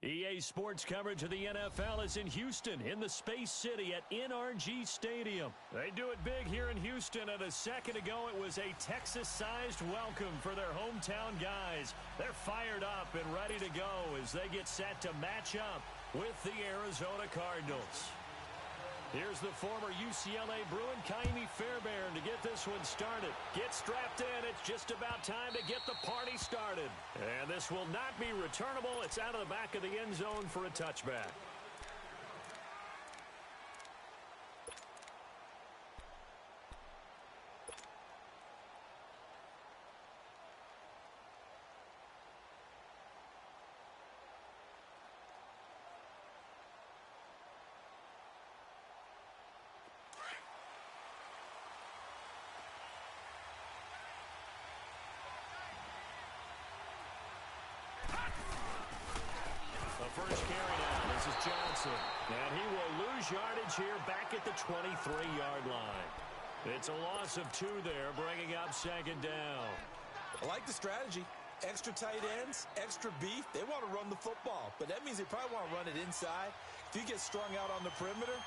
EA Sports coverage of the NFL is in Houston, in the Space City at NRG Stadium. They do it big here in Houston, and a second ago it was a Texas-sized welcome for their hometown guys. They're fired up and ready to go as they get set to match up with the Arizona Cardinals. Here's the former UCLA Bruin, Kaimi Fairbairn, to get this one started. Get strapped in. It's just about time to get the party started. And this will not be returnable. It's out of the back of the end zone for a touchback. The first carry down. This is Johnson. And he will lose yardage here back at the 23-yard line. It's a loss of 2 there, bringing up second down. I like the strategy. Extra tight ends, extra beef. They want to run the football, but that means they probably want to run it inside. If you get strung out on the perimeter,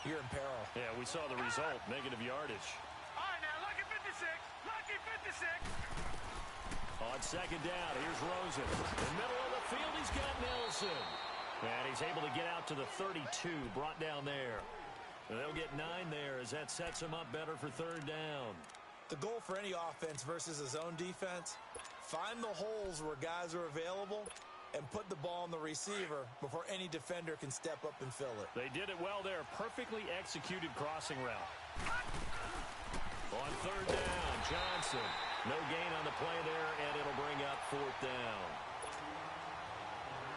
you're in peril. Yeah, we saw the result, negative yardage. All right, now, lucky 56. Lucky 56. On second down, here's Rosen. In the middle of the field, he's got Nelson. And he's able to get out to the 32, brought down there. They'll get 9 there as that sets them up better for third down. The goal for any offense versus a zone defense, find the holes where guys are available and put the ball on the receiver before any defender can step up and fill it. They did it well there. Perfectly executed crossing route. On third down, Johnson. No gain on the play there, and it'll bring up fourth down.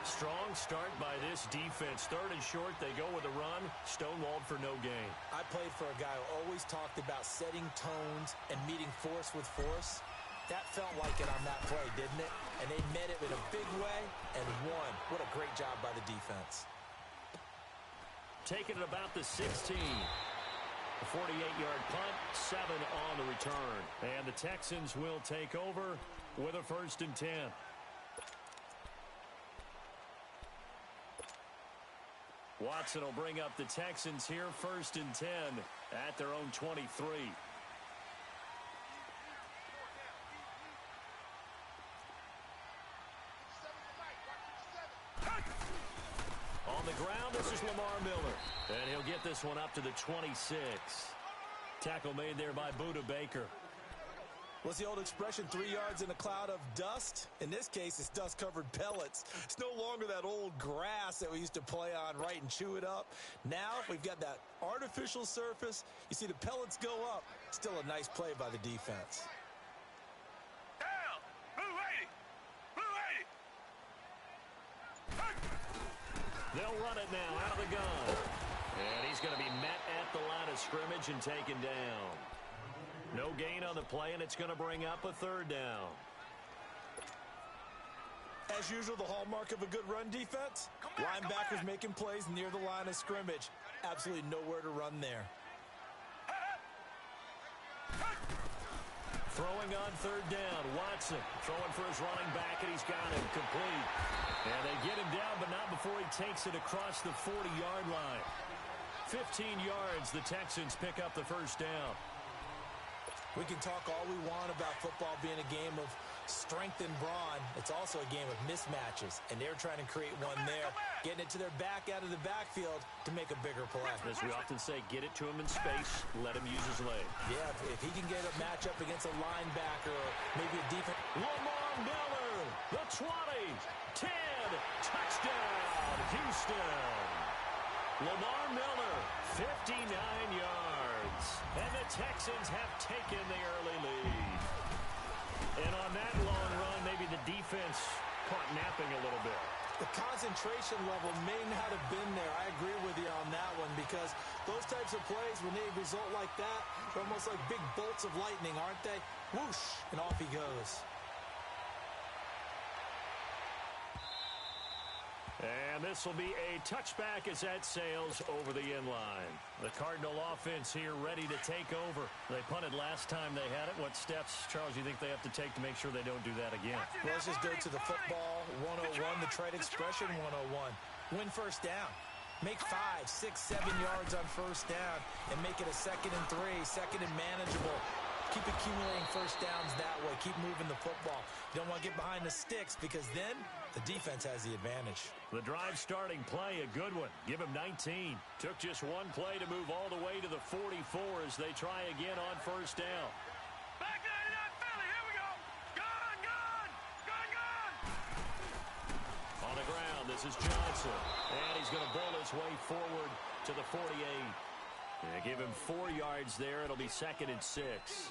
Strong start by this defense. Third and short, they go with a run. Stonewalled for no gain. I played for a guy who always talked about setting tones and meeting force with force. That felt like it on that play, didn't it? And they met it in a big way and won. What a great job by the defense. Taking it about the 16. A 48-yard punt, 7 on the return. And the Texans will take over with a 1st and 10. Watson will bring up the Texans here, 1st and 10 at their own 23. On the ground, this is Lamar Miller. And he'll get this one up to the 26. Tackle made there by Budda Baker. What's the old expression, 3 yards in a cloud of dust? In this case, it's dust-covered pellets. It's no longer that old grass that we used to play on, right, and chew it up. Now we've got that artificial surface. You see the pellets go up. Still a nice play by the defense. Down. Move 80. Move 80. They'll run it now out of the gun. And he's going to be met at the line of scrimmage and taken down. No gain on the play, and it's going to bring up a third down. As usual, the hallmark of a good run defense, linebackers making plays near the line of scrimmage. Absolutely nowhere to run there. Throwing on third down, Watson throwing for his running back, and he's got him complete. And they get him down, but not before he takes it across the 40-yard line. 15 yards, the Texans pick up the first down. We can talk all we want about football being a game of strength and brawn. It's also a game of mismatches, and they're trying to create one there, getting it to their back out of the backfield to make a bigger play. As we often say, get it to him in space, let him use his leg. Yeah, if he can get a matchup against a linebacker or maybe a defense. Lamar Miller, the 20, 10, touchdown, Houston. Lamar Miller, 59 yards. And the Texans have taken the early lead. And on that long run, maybe the defense caught napping a little bit. The concentration level may not have been there. I agree with you on that one because those types of plays, when they result like that, they're almost like big bolts of lightning, aren't they? Whoosh, and off he goes. And this will be a touchback as that sails over the end line. The Cardinal offense here ready to take over. They punted last time they had it. What steps, Charles, you think they have to take to make sure they don't do that again? Well, let's just go to the football 101, the trade expression 101. Win first down. Make 5, 6, 7 yards on first down and make it a 2nd and 3, 2nd and manageable. Keep accumulating first downs that way. Keep moving the football. You don't want to get behind the sticks because then the defense has the advantage. The drive starting play, a good one. Give him 19. Took just one play to move all the way to the 44 as they try again on first down. Back 99 Philly, here we go. Gone, gone, gone, gone. On the ground, this is Johnson. And he's going to bowl his way forward to the 48. They give him 4 yards there. It'll be 2nd and 6.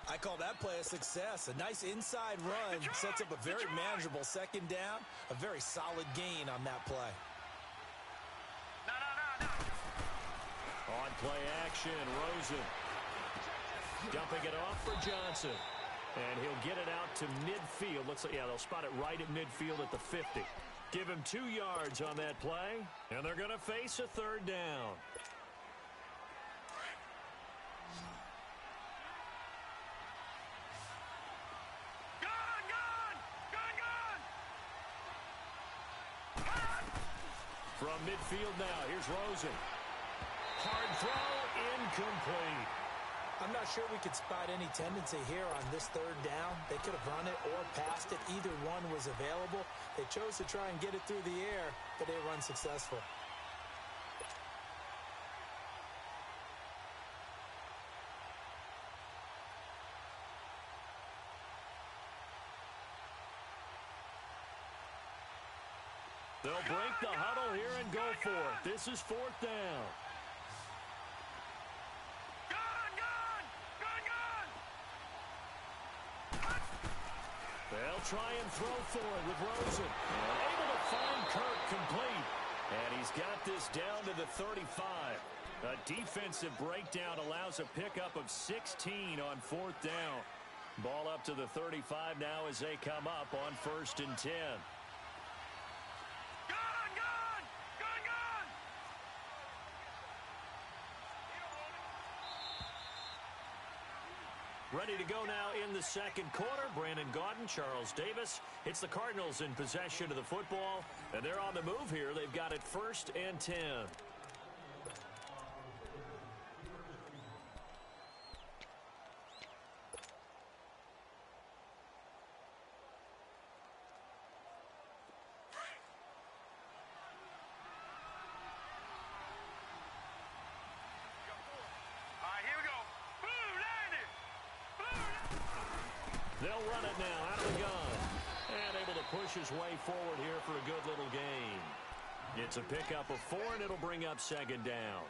I call that play a success. A nice inside run sets up a very manageable 2nd down. A very solid gain on that play. No. On play action, Rosen. Dumping it off for Johnson. And he'll get it out to midfield. Looks like, yeah, they'll spot it right at midfield at the 50. Give him 2 yards on that play. And they're going to face a 3rd down. From midfield now, here's Rosen. Hard throw, incomplete. I'm not sure we could spot any tendency here on this 3rd down. They could have run it or passed it. Either one was available. They chose to try and get it through the air, but they were unsuccessful. They'll break the huddle here and go for it. This is 4th down. They'll try and throw for it with Rosen. And able to find Kirk complete. And he's got this down to the 35. A defensive breakdown allows a pickup of 16 on 4th down. Ball up to the 35 now as they come up on 1st and 10. Ready to go now in the 2nd quarter. Brandon Gaudin, Charles Davis. It's the Cardinals in possession of the football, and they're on the move here. They've got it 1st and 10. They'll run it now out of the gun. And able to push his way forward here for a good little gain. It's a pickup of 4, and it'll bring up 2nd down.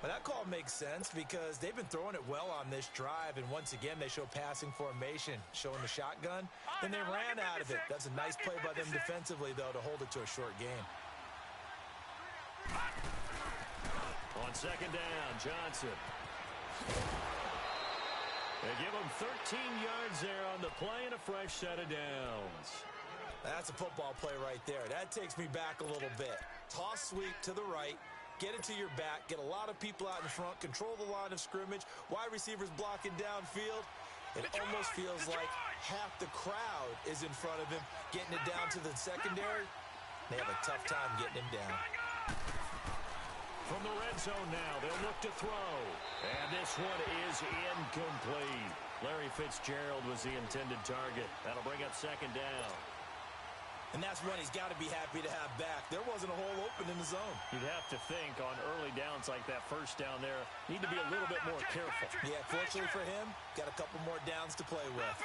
Well, that call makes sense because they've been throwing it well on this drive, and once again, they show passing formation, showing the shotgun, and they ran out of it. That's a nice play by them defensively, though, to hold it to a short game. On 2nd down, Johnson. They give him 13 yards there on the play and a fresh set of downs. That's a football play right there. That takes me back a little bit. Toss sweep to the right, get it to your back, get a lot of people out in front, control the line of scrimmage, wide receivers blocking downfield. It almost feels like half the crowd is in front of him, getting it down to the secondary. They have a tough time getting him down. From the red zone now, they'll look to throw. And this one is incomplete. Larry Fitzgerald was the intended target. That'll bring up 2nd down. And that's one he's got to be happy to have back. There wasn't a hole open in the zone. You'd have to think on early downs like that 1st down there, need to be a little bit more careful. Yeah, fortunately for him, got a couple more downs to play with.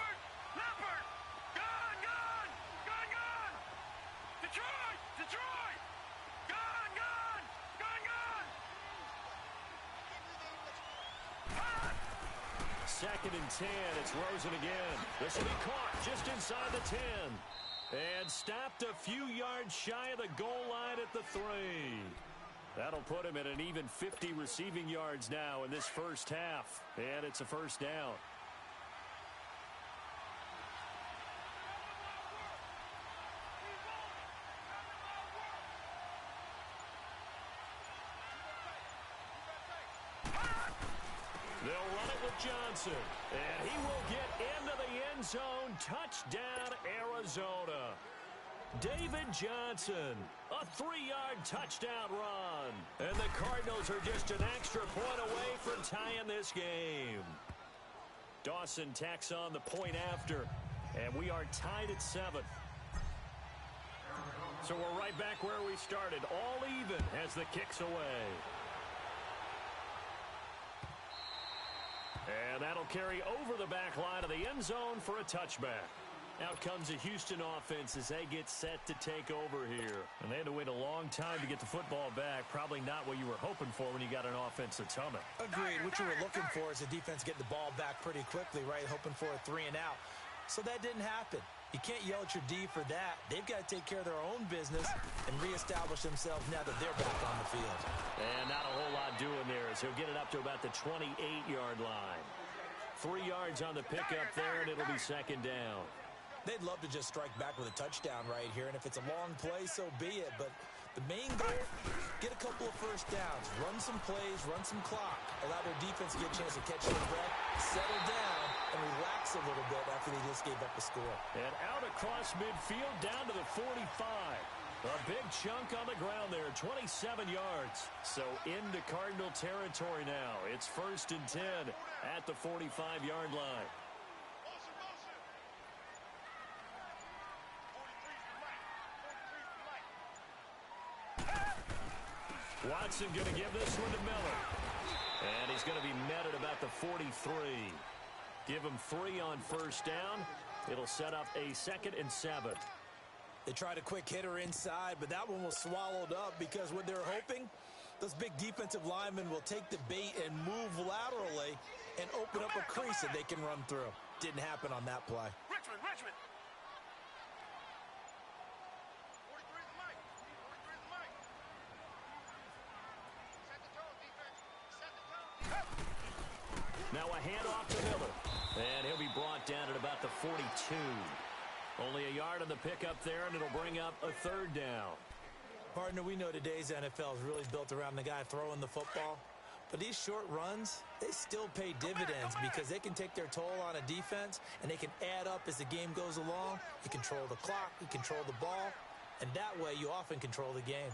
Leopard! Gone, gone! Gone, gone! Detroit! Detroit! Gone, gone! Gone, gone! 2nd and 10. It's Rosen again. This will be caught just inside the 10. And stopped a few yards shy of the goal line at the 3. That'll put him at an even 50 receiving yards now in this 1st half. And it's a 1st down. with Johnson. And he will get into the end zone. Touchdown, Arizona. David Johnson, a 3-yard touchdown run. And the Cardinals are just an extra point away from tying this game. Dawson tacks on the point after. And we are tied at 7. So we're right back where we started. All even as the kick's away. And that'll carry over the back line of the end zone for a touchback. Out comes the Houston offense as they get set to take over here. And they had to wait a long time to get the football back. Probably not what you were hoping for when you got an offense that's humming. Agreed. What you were looking for is the defense getting the ball back pretty quickly, right? Hoping for a 3 and out. So that didn't happen. You can't yell at your D for that. They've got to take care of their own business and reestablish themselves now that they're back on the field. And not a whole lot doing there as he'll get it up to about the 28-yard line. 3 yards on the pickup there, and it'll be second down. They'd love to just strike back with a touchdown right here, and if it's a long play, so be it. But the main goal, get a couple of first downs, run some plays, run some clock, allow their defense to get a chance to catch their breath, settle down, and relax a little bit after they just gave up a score. And out across midfield, down to the 45. A big chunk on the ground there, 27 yards. So into Cardinal territory now. It's 1st and 10 at the 45-yard line. Watson going to give this one to Miller. And he's going to be met at about the 43. Give him 3 on first down. It'll set up a 2nd and 7. They tried a quick hitter inside, but that one was swallowed up because what they're hoping, those big defensive linemen will take the bait and move laterally and open up a crease that they can run through. Didn't happen on that play. Richmond. Now a handoff to Miller. And he'll be brought down at about the 42. Only a yard on the pickup there, and it'll bring up a 3rd down. Partner, we know today's NFL is really built around the guy throwing the football. But these short runs, they still pay dividends because they can take their toll on a defense, and they can add up as the game goes along. You control the clock, you control the ball, and that way you often control the game.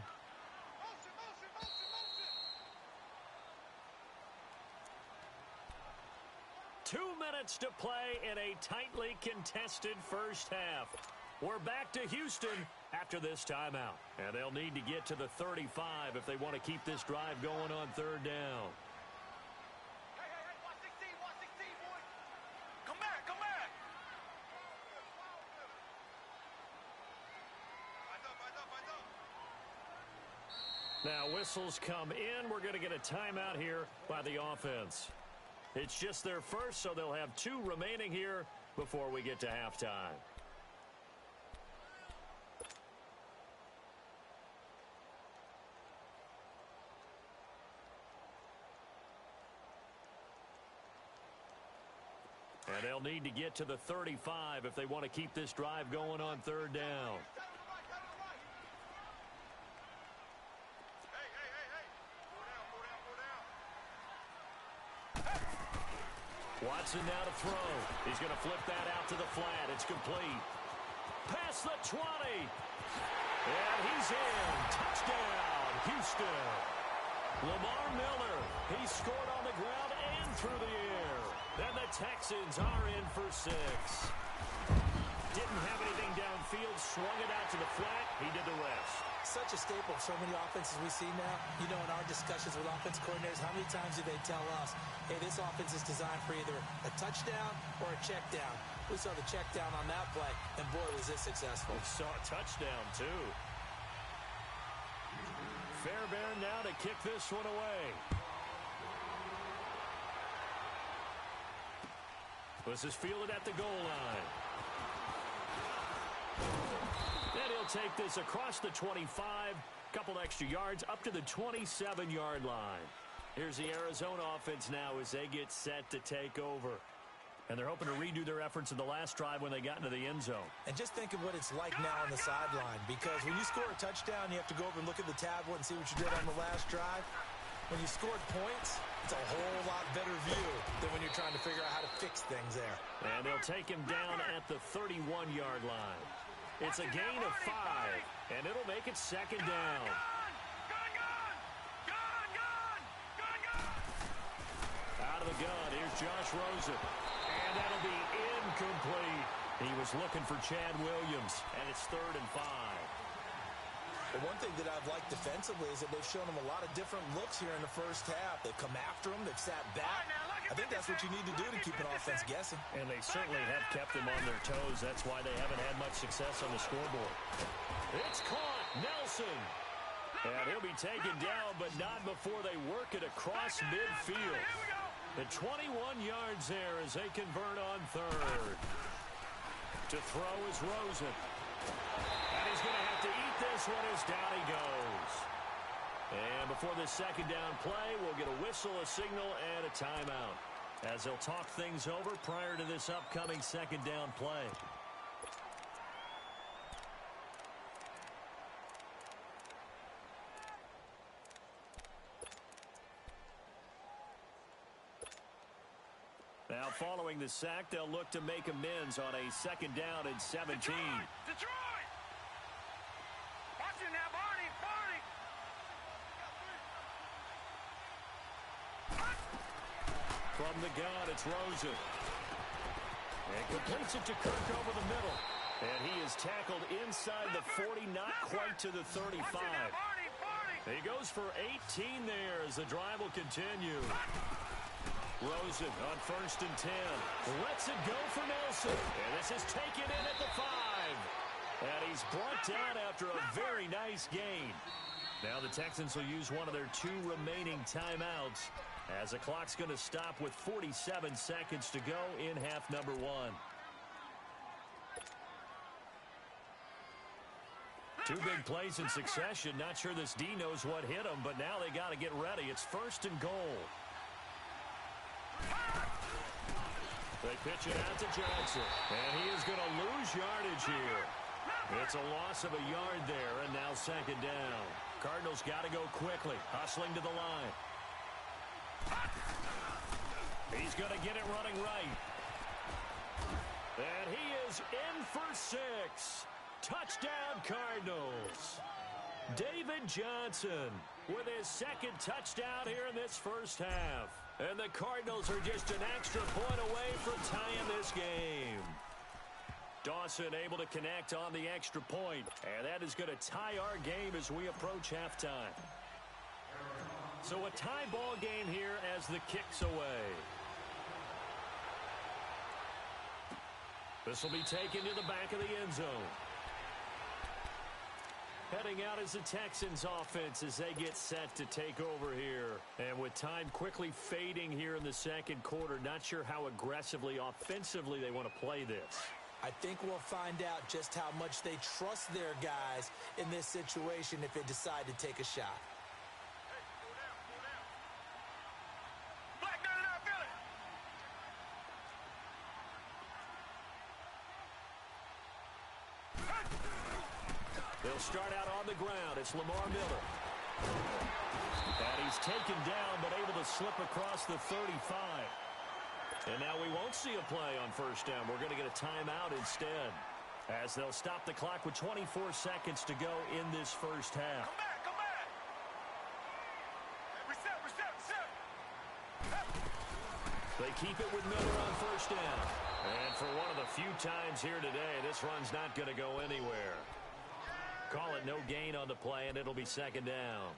2 minutes to play in a tightly contested first half. We're back to Houston after this timeout. And they'll need to get to the 35 if they want to keep this drive going on 3rd down. Hey, watch 16, boys. Come back. Now whistles come in. We're going to get a timeout here by the offense. It's just their first, so they'll have 2 remaining here before we get to halftime. And they'll need to get to the 35 if they want to keep this drive going on 3rd down. Watson now to throw. He's going to flip that out to the flat. It's complete. Past the 20. And he's in. Touchdown, Houston. Lamar Miller. He scored on the ground and through the air. And the Texans are in for 6. Didn't have anything downfield. Swung it out to the flat. He did the rest. Such a staple of so many offenses we see now. You know, in our discussions with offense coordinators, how many times do they tell us, hey, this offense is designed for either a touchdown or a check down. We saw the check down on that play, and boy, was this successful. We saw a touchdown, too. Fairbairn now to kick this one away. This is fielded at the goal line. And he'll take this across the 25. Couple extra yards up to the 27-yard line. Here's the Arizona offense now as they get set to take over. And they're hoping to redo their efforts in the last drive when they got into the end zone. And just think of what it's like now on the sideline, because when you score a touchdown, you have to go over and look at the tablet and see what you did on the last drive. When you scored points, it's a whole lot better view than when you're trying to figure out how to fix things there. And they'll take him down at the 31-yard line. It's a gain of 5, and it'll make it second down. Out of the gun, here's Josh Rosen. And that'll be incomplete. He was looking for Chad Williams, and it's 3rd and 5. Well, one thing that I've liked defensively is that they've shown him a lot of different looks here in the first half. They've come after him. They've sat back. I think that's what you need to do to keep an offense guessing. And they certainly have kept them on their toes. That's why they haven't had much success on the scoreboard. It's caught. Nelson. And he'll be taken down, but not before they work it across midfield. The 21 yards there as they convert on 3rd. To throw is Rosen. And he's going to have to eat this one as down he goes. And before this second down play, we'll get a whistle, a signal, and a timeout as they'll talk things over prior to this upcoming second down play. Now, following the sack, they'll look to make amends on a second down and 17. Detroit! Watch it now, Barney! From the gun, it's Rosen. And completes it to Kirk over the middle. And he is tackled inside the 40, not quite to the 35. He goes for 18 there as the drive will continue. Rosen on 1st and 10. Lets it go for Nelson. And this is taken in at the 5. And he's brought down after a very nice gain. Now the Texans will use one of their 2 remaining timeouts as the clock's going to stop with 47 seconds to go in half number 1. 2 big plays in succession. Not sure this D knows what hit him, but now they got to get ready. It's 1st and goal. They pitch it out to Johnson, and he is going to lose yardage here. It's a loss of a yard there, and now second down. Cardinals got to go quickly, hustling to the line. He's going to get it running right. And he is in for 6. Touchdown, Cardinals. David Johnson with his 2nd touchdown here in this first half. And the Cardinals are just an extra point away from tying this game. Dawson able to connect on the extra point. And that is going to tie our game as we approach halftime. So a tie ball game here as the kick's away. This will be taken to the back of the end zone. Heading out is the Texans offense as they get set to take over here. And with time quickly fading here in the second quarter, not sure how aggressively, offensively they want to play this. I think we'll find out just how much they trust their guys in this situation if they decide to take a shot. They'll start out on the ground. It's Lamar Miller. And he's taken down but able to slip across the 35. And now we won't see a play on 1st down. We're going to get a timeout instead as they'll stop the clock with 24 seconds to go in this first half. Come back! Reset! They keep it with Miller on 1st down. And for one of the few times here today, this run's not going to go anywhere. Call it no gain on the play, and it'll be second down.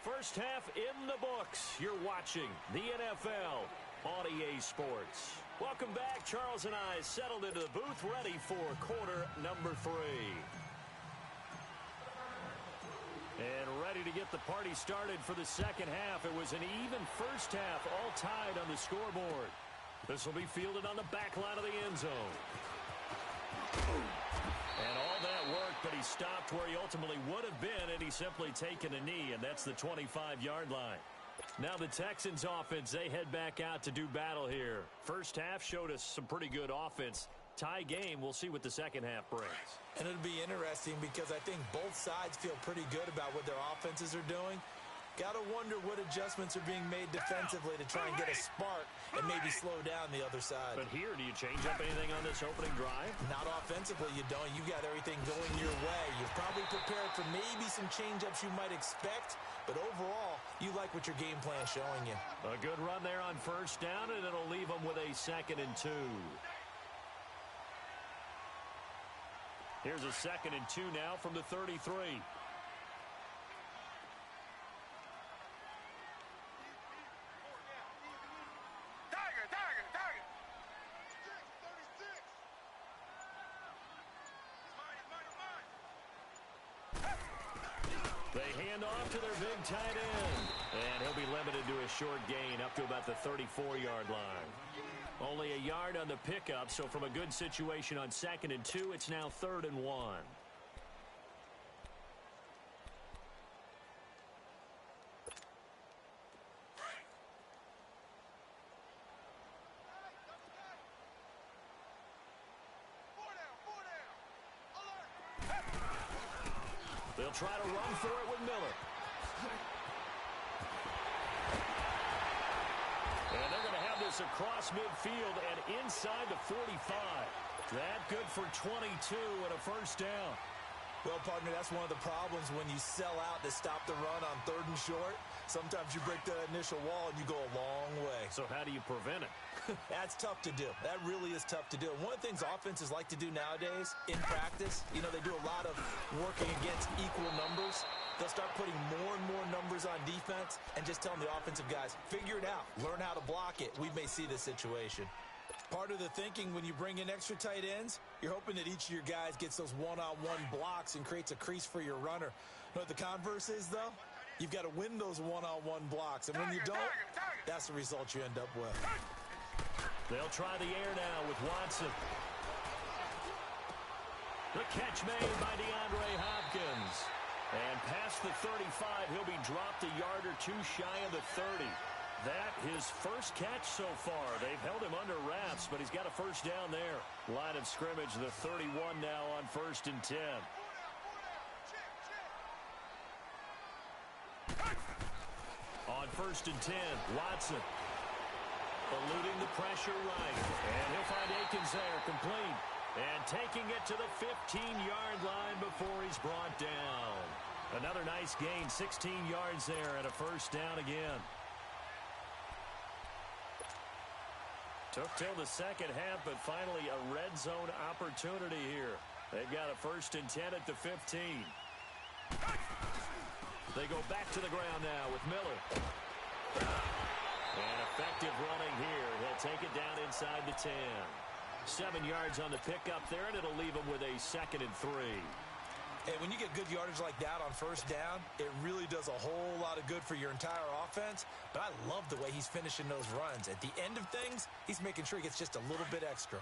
First half in the books. You're watching the NFL on EA Sports. Welcome back. Charles and I settled into the booth ready for quarter number 3. And ready to get the party started for the second half. It was an even first half, all tied on the scoreboard. This will be fielded on the back line of the end zone. And all that work, but he He's stopped where he ultimately would have been, and he's simply taken a knee, and that's the 25-yard line. Now the Texans offense, they head back out to do battle here. First half showed us some pretty good offense. Tie game, we'll see what the second half brings. And it'll be interesting because I think both sides feel pretty good about what their offenses are doing. Got to wonder what adjustments are being made defensively to try and get a spark and maybe slow down the other side. But here, do you change up anything on this opening drive? Not offensively, you don't. You got everything going your way. You've probably prepared for maybe some change-ups you might expect, but overall, you like what your game plan is showing you. A good run there on first down, and it'll leave them with a 2nd and 2. Here's a 2nd and 2 now from the 33. They hand off to their big tight end. And he'll be limited to a short gain up to about the 34-yard line. Only a yard on the pickup, so from a good situation on 2nd and 2, it's now 3rd and 1. They'll try to run for it with Miller. And they're going to have this across midfield and inside the 45. That good for 22 and a first down. Well, partner, that's one of the problems when you sell out to stop the run on 3rd and short. Sometimes you break the initial wall and you go a long way. So how do you prevent it? That's tough to do. That really is tough to do. And one of the things offenses like to do nowadays in practice, you know, they do a lot of working against equal numbers. They'll start putting more and more numbers on defense and just telling the offensive guys, figure it out. Learn how to block it. We may see this situation. Part of the thinking when you bring in extra tight ends, you're hoping that each of your guys gets those one-on-one blocks and creates a crease for your runner. You know what the converse is, though? You've got to win those one-on-one blocks. And when you don't, that's the result you end up with. They'll try the air now with Watson. The catch made by DeAndre Hopkins. And past the 35, he'll be dropped a yard or two shy of the 30. That his first catch so far. They've held him under wraps, but he's got a first down there. Line of scrimmage, the 31 now on 1st and 10. On 1st and 10, Watson. Eluding the pressure right. And he'll find Akins there, complete. And taking it to the 15-yard line before he's brought down. Another nice gain, 16 yards there, and a first down again. Took till the second half, but finally a red zone opportunity here. They've got a 1st and 10 at the 15. They go back to the ground now with Miller. And effective running here. He'll take it down inside the 10. 7 yards on the pickup there, and it'll leave him with a 2nd and 3. Hey, when you get good yardage like that on first down, it really does a whole lot of good for your entire offense. But I love the way he's finishing those runs. At the end of things, he's making sure he gets just a little bit extra.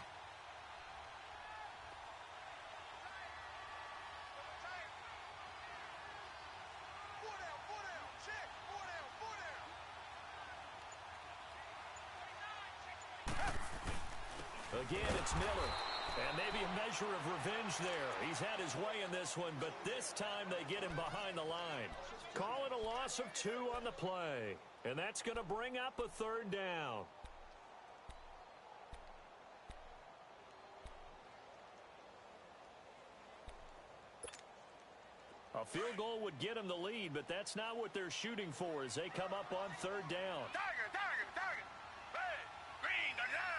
Again, it's Miller. And maybe a measure of revenge there. He's had his way in this one, but this time they get him behind the line. Call it a loss of 2 on the play. And that's going to bring up a 3rd down. A field goal would get them the lead, but that's not what they're shooting for as they come up on 3rd down. Tiger. Hey, green the line.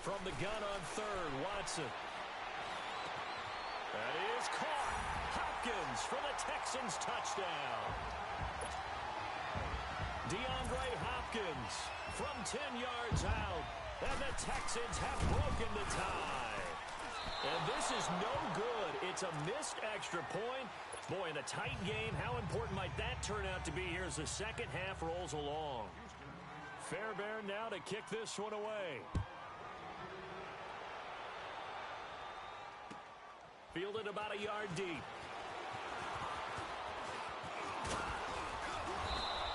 From the gun on 3rd, Watson. That is caught. Hopkins for the Texans touchdown. DeAndre Hopkins from 10 yards out. And the Texans have broken the tie. And this is no good. It's a missed extra point. Boy, in a tight game, how important might that turn out to be here as the second half rolls along? Fairbairn now to kick this one away. Fielded about a yard deep.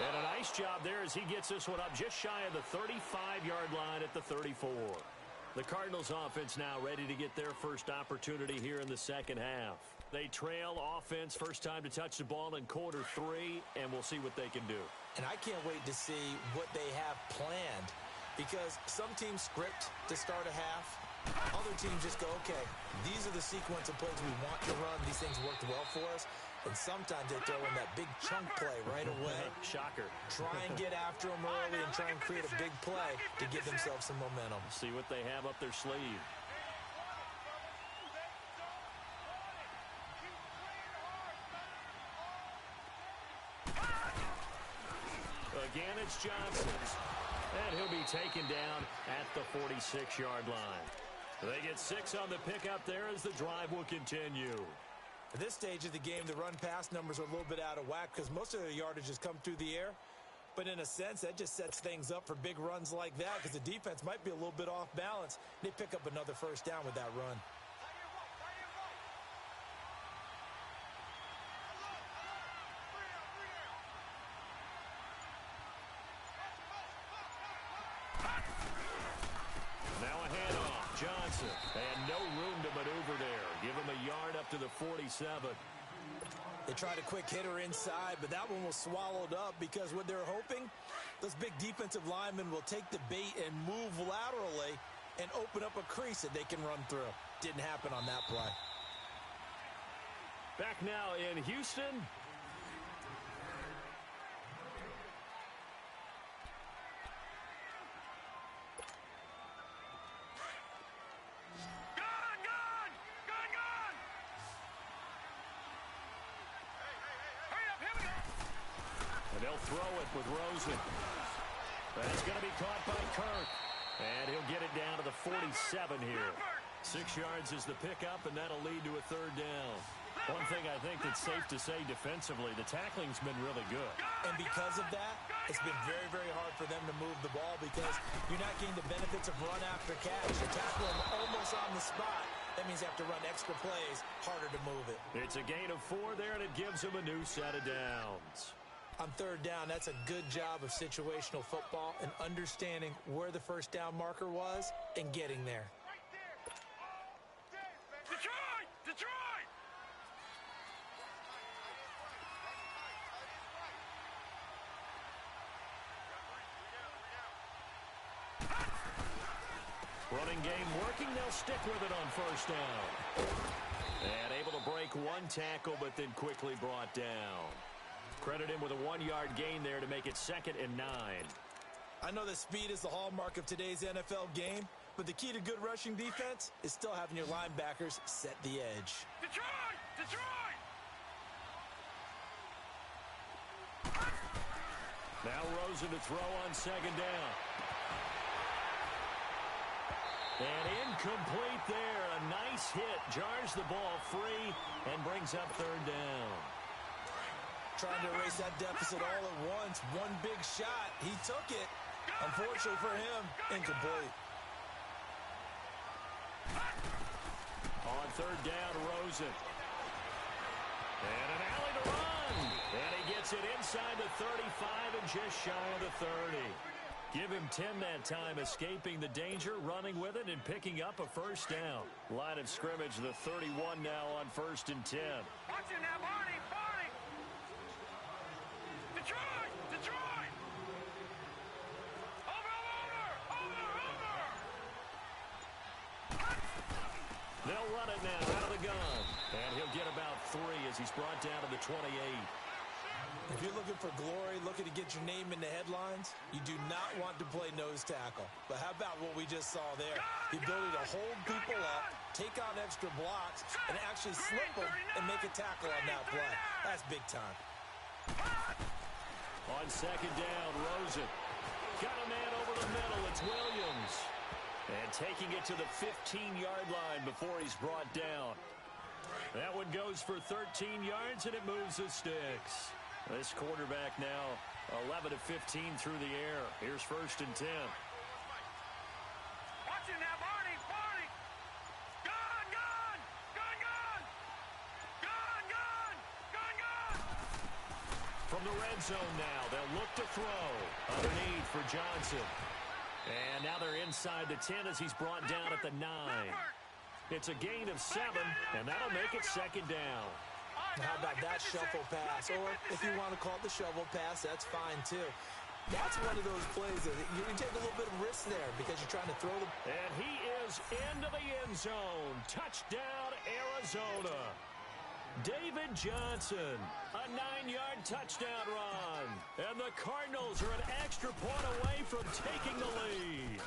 And a nice job there as he gets this one up just shy of the 35-yard line at the 34. The Cardinals offense now ready to get their first opportunity here in the second half. They trail offense first time to touch the ball in quarter 3, and we'll see what they can do. And I can't wait to see what they have planned, because some teams script to start a half. Other teams just go, okay, these are the sequence of plays we want to run. These things worked well for us. And sometimes they throw in that big chunk play right away. Shocker. Try and get after them early and try and create a big play to give themselves some momentum. See what they have up their sleeve. Again, it's Johnson's. And he'll be taken down at the 46-yard line. They get 6 on the pickup there as the drive will continue. At this stage of the game, the run-pass numbers are a little bit out of whack because most of their yardage has come through the air. But in a sense, that just sets things up for big runs like that because the defense might be a little bit off balance. They pick up another first down with that run. Johnson, and no room to maneuver there. Give him a yard up to the 47. They tried a quick hitter inside, but that one was swallowed up because what they're hoping, those big defensive linemen will take the bait and move laterally and open up a crease that they can run through. Didn't happen on that play. Back now in Houston. They'll throw it with Rosen. That's going to be caught by Kirk. And he'll get it down to the 47 here. 6 yards is the pickup, and that'll lead to a third down. One thing I think that's safe to say defensively, the tackling's been really good. And because of that, it's been very, very hard for them to move the ball because you're not getting the benefits of run after catch. You tackle them almost on the spot. That means you have to run extra plays, harder to move it. It's a gain of 4 there, and it gives them a new set of downs. On third down, that's a good job of situational football and understanding where the first down marker was and getting there. Detroit! Detroit! Running game working. They'll stick with it on first down. And able to break one tackle, but then quickly brought down. Credit him with a 1-yard gain there to make it 2nd and 9. I know that speed is the hallmark of today's NFL game, but the key to good rushing defense is still having your linebackers set the edge. Detroit! Detroit! Now Rosen to throw on 2nd down. And incomplete there. A nice hit. Jars the ball free and brings up 3rd down. Trying to erase that deficit all at once. One big shot. He took it. Unfortunately for him, incomplete. On 3rd down, Rosen. And an alley to run. And he gets it inside the 35 and just shy of the 30. Give him 10 that time, escaping the danger, running with it, and picking up a first down. Line of scrimmage, the 31 now on 1st and 10. Watching that, Barney! Barney! Detroit! Detroit! Over! They'll run it now out of the gun. And he'll get about 3 as he's brought down to the 28. If you're looking for glory, looking to get your name in the headlines, you do not want to play nose tackle. But how about what we just saw there? The ability to hold people up, take on extra blocks, and actually slip them and make a tackle on that play. That's big time. On 2nd down, Rosen. Got a man over the middle. It's Williams. And taking it to the 15-yard line before he's brought down. That one goes for 13 yards, and it moves the sticks. This quarterback now 11 of 15 through the air. Here's 1st and 10. Watching that, Barney! Barney! Gone! Gone! Gone! Gone! from the red zone now. They'll look to throw. Underneath for Johnson. And now they're inside the 10 as he's brought down at the 9. It's a gain of 7, and that'll make it second down. How about that shuffle pass? Or if you want to call it the shovel pass, that's fine too. That's one of those plays that you can take a little bit of risk there because you're trying to throw the... And he is into the end zone. Touchdown, Arizona. David Johnson, a 9-yard touchdown run. And the Cardinals are an extra point away from taking the lead.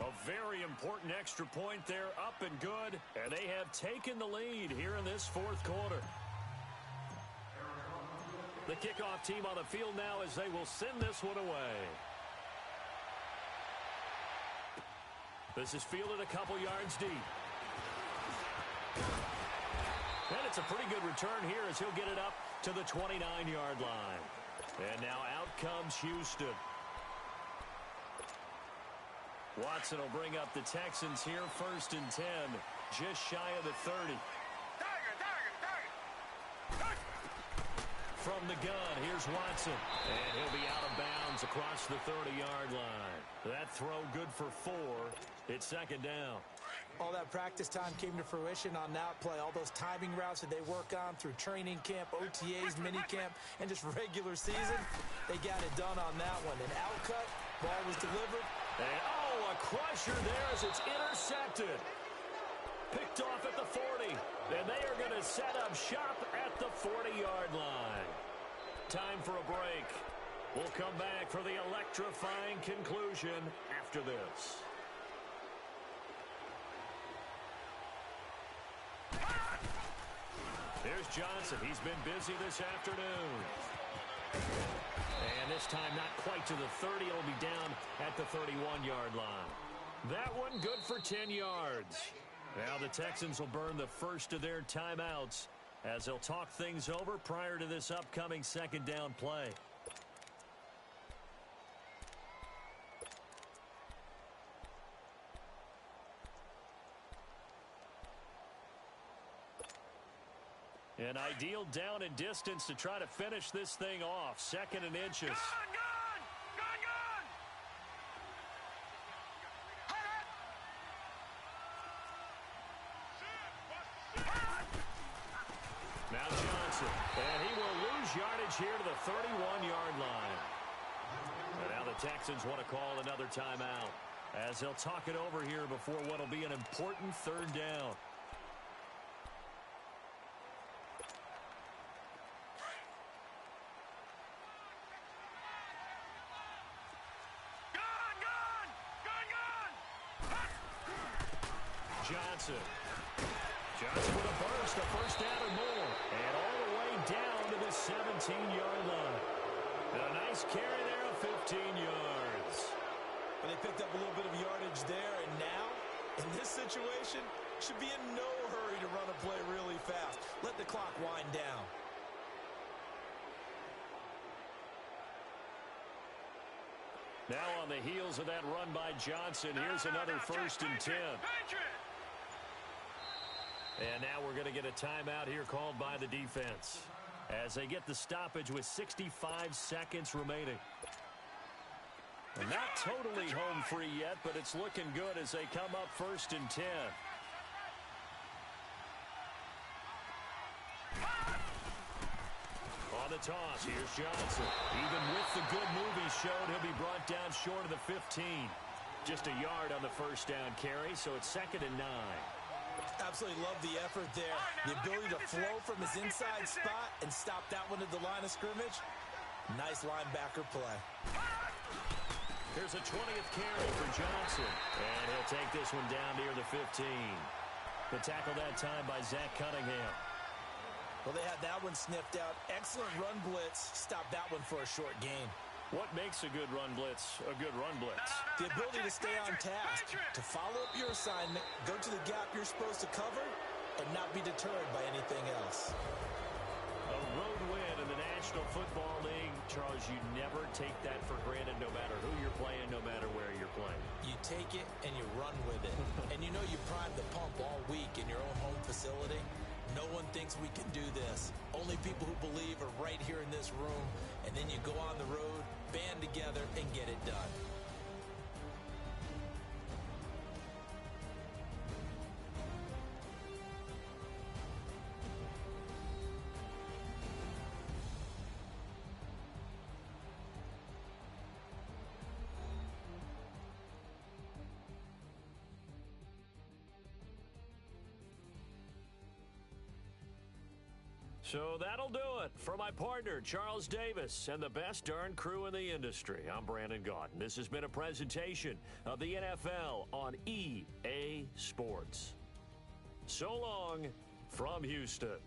A very important extra point there, up and good. And they have taken the lead here in this fourth quarter. The kickoff team on the field now as they will send this one away. This is fielded a couple yards deep. And it's a pretty good return here as he'll get it up to the 29-yard line. And now out comes Houston. Watson will bring up the Texans here, 1st and 10, just shy of the 30. From the gun, here's Watson. And he'll be out of bounds across the 30-yard line. That throw good for 4. It's second down. All that practice time came to fruition on that play. All those timing routes that they work on through training camp, OTAs, minicamp, and just regular season, they got it done on that one. An outcut, ball was delivered. And, a crusher there as it's intercepted. Picked off at the 40. And they are going to set up shop at the 40-yard line. Time for a break. We'll come back for the electrifying conclusion after this. Here's Johnson. He's been busy this afternoon. And this time not quite to the 30. It'll be down at the 31-yard line. That one good for 10 yards. Now the Texans will burn the first of their timeouts as they'll talk things over prior to this upcoming second down play. An ideal down and distance to try to finish this thing off. 2nd and inches. Gun! Now Johnson, and he will lose yardage here to the 31-yard line. And now the Texans want to call another timeout as they'll talk it over here before what will be an important 3rd down. Johnson with a burst, a 1st down or more. And all the way down to the 17-yard line. And a nice carry there of 15 yards. And they picked up a little bit of yardage there. And now, in this situation, should be in no hurry to run a play really fast. Let the clock wind down. Now on the heels of that run by Johnson, here's another 1st and 10. And now we're going to get a timeout here called by the defense as they get the stoppage with 65 seconds remaining. And not totally home free yet, but it's looking good as they come up 1st and 10. On the toss, here's Johnson. Even with the good move he showed, he'll be brought down short of the 15. Just a yard on the 1st down carry, so it's 2nd and 9. Absolutely love the effort there. The ability to flow from his inside spot and stop that one at the line of scrimmage. Nice linebacker play. Here's a 20th carry for Johnson. And he'll take this one down near the 15. The tackle that time by Zach Cunningham. Well, they had that one sniffed out. Excellent run blitz. Stopped that one for a short gain. What makes a good run blitz a good run blitz? The ability to stay on task, to follow up your assignment, go to the gap you're supposed to cover, and not be deterred by anything else. A road win in the National Football League. Charles, you never take that for granted no matter who you're playing, no matter where you're playing. You take it and you run with it. And you know you primed the pump all week in your own home facility. No one thinks we can do this. Only people who believe are right here in this room. And then you go on the road, band together, and get it done. So that'll do it. For my partner, Charles Davis, and the best darn crew in the industry, I'm Brandon Gaudin. This has been a presentation of the NFL on EA Sports. So long from Houston.